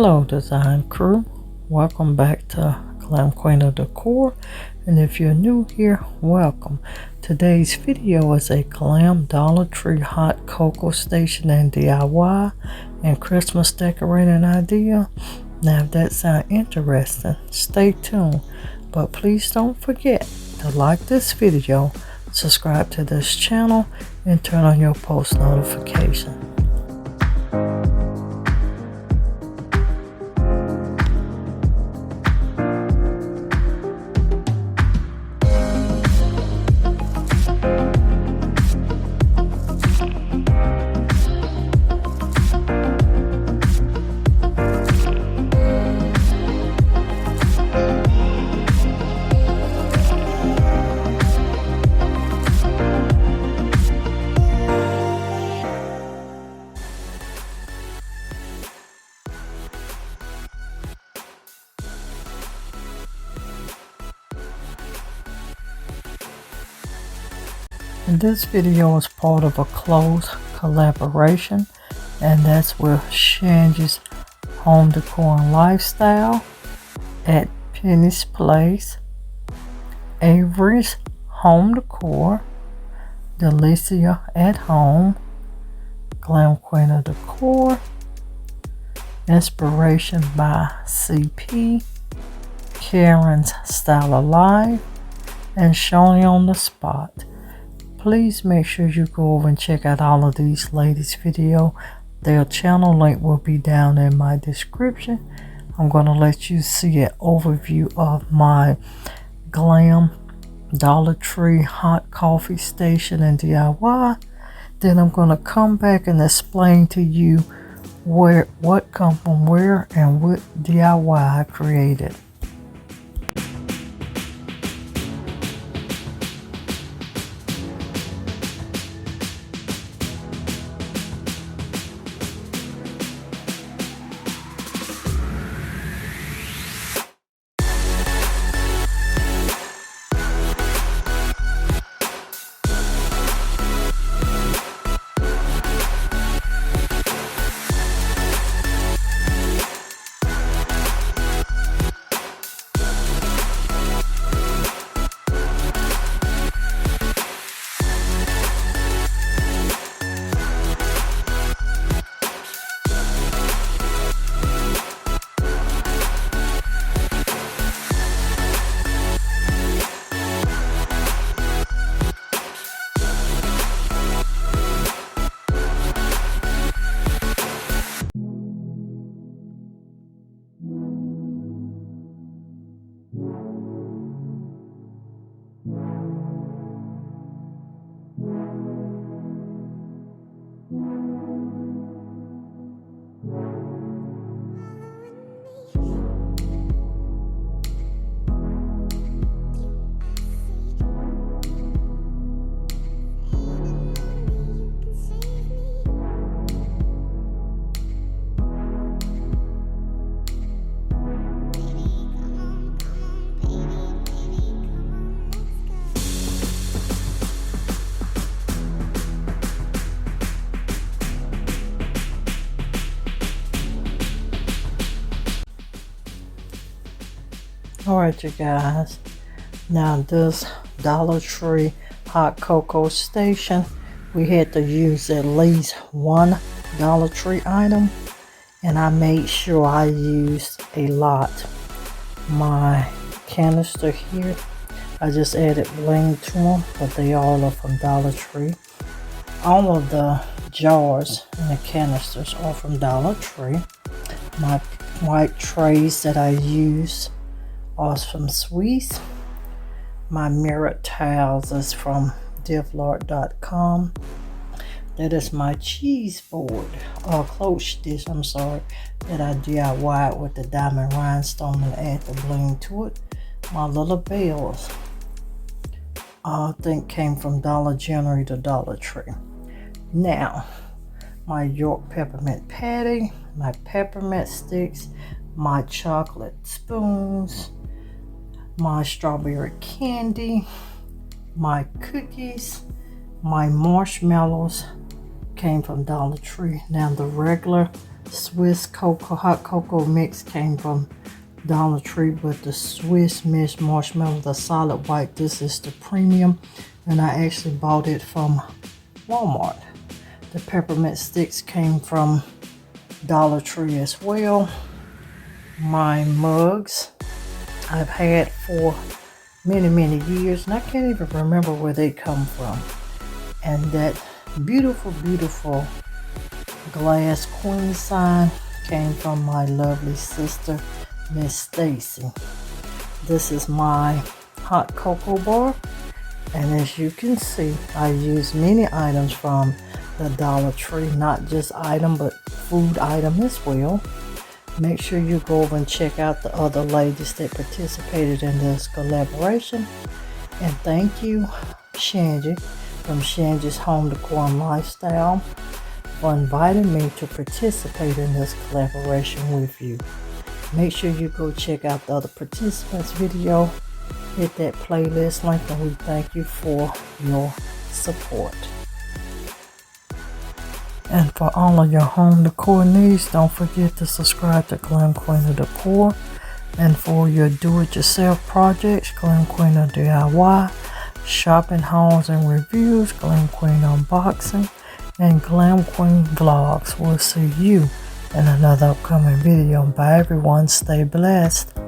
Hello design crew, welcome back to GlamQueenofDecor, and if you're new here, welcome. Today's video is a Glam Dollar Tree hot cocoa station and DIY and Christmas decorating idea. Now if that sounds interesting, stay tuned, but please don't forget to like this video, subscribe to this channel, and turn on your post notification. And this video is part of a close collaboration, and that's with Shangie's Home Decor and Lifestyle at Penny's Place, Avery's Home Decor, Delicia At Home, GlamQueenofDecor, Inspirationbycp, Karen's Style of Life, and Shawni On The Spot. Please make sure you go over and check out all of these ladies' video. Their channel link will be down in my description. I'm going to let you see an overview of my Glam Dollar Tree hot coffee station and DIY. Then I'm going to come back and explain to you what come from where and what DIY I created. Alright you guys, now this Dollar Tree hot cocoa station, we had to use at least one Dollar Tree item, and I made sure I used a lot. My canister here, I just added bling to them, but they all are from Dollar Tree. All of the jars and the canisters are from Dollar Tree. My white trays that I use are from Swiss. My mirrored tiles is from divlart.com. That is my cheese board, close dish, I'm sorry, that I DIY'd with the diamond rhinestone and add the bling to it. My little bells, I think came from Dollar General to Dollar Tree. Now, my York peppermint patty, my peppermint sticks, my chocolate spoons, my strawberry candy, my cookies, my marshmallows came from Dollar Tree. Now the regular Swiss cocoa, hot cocoa mix came from Dollar Tree, but the Swiss Miss Marshmallow, the solid white, this is the premium, and I actually bought it from Walmart. The peppermint sticks came from Dollar Tree as well. My mugs I've had for many years, and I can't even remember where they come from. And that beautiful glass queen sign came from my lovely sister, Miss Stacy. This is my hot cocoa bar, and as you can see, I use many items from the Dollar Tree, not just item but food item as well. Make sure you go over and check out the other ladies that participated in this collaboration. And thank you, Shangie from Shangie's Home Decor and Lifestyle, for inviting me to participate in this collaboration with you. Make sure you go check out the other participants' video. Hit that playlist link, and we thank you for your support. And for all of your home decor needs, don't forget to subscribe to Glam Queen of Decor. And for your do-it-yourself projects, Glam Queen of DIY, shopping hauls and reviews, Glam Queen Unboxing, and Glam Queen Vlogs. We'll see you in another upcoming video. Bye everyone, stay blessed.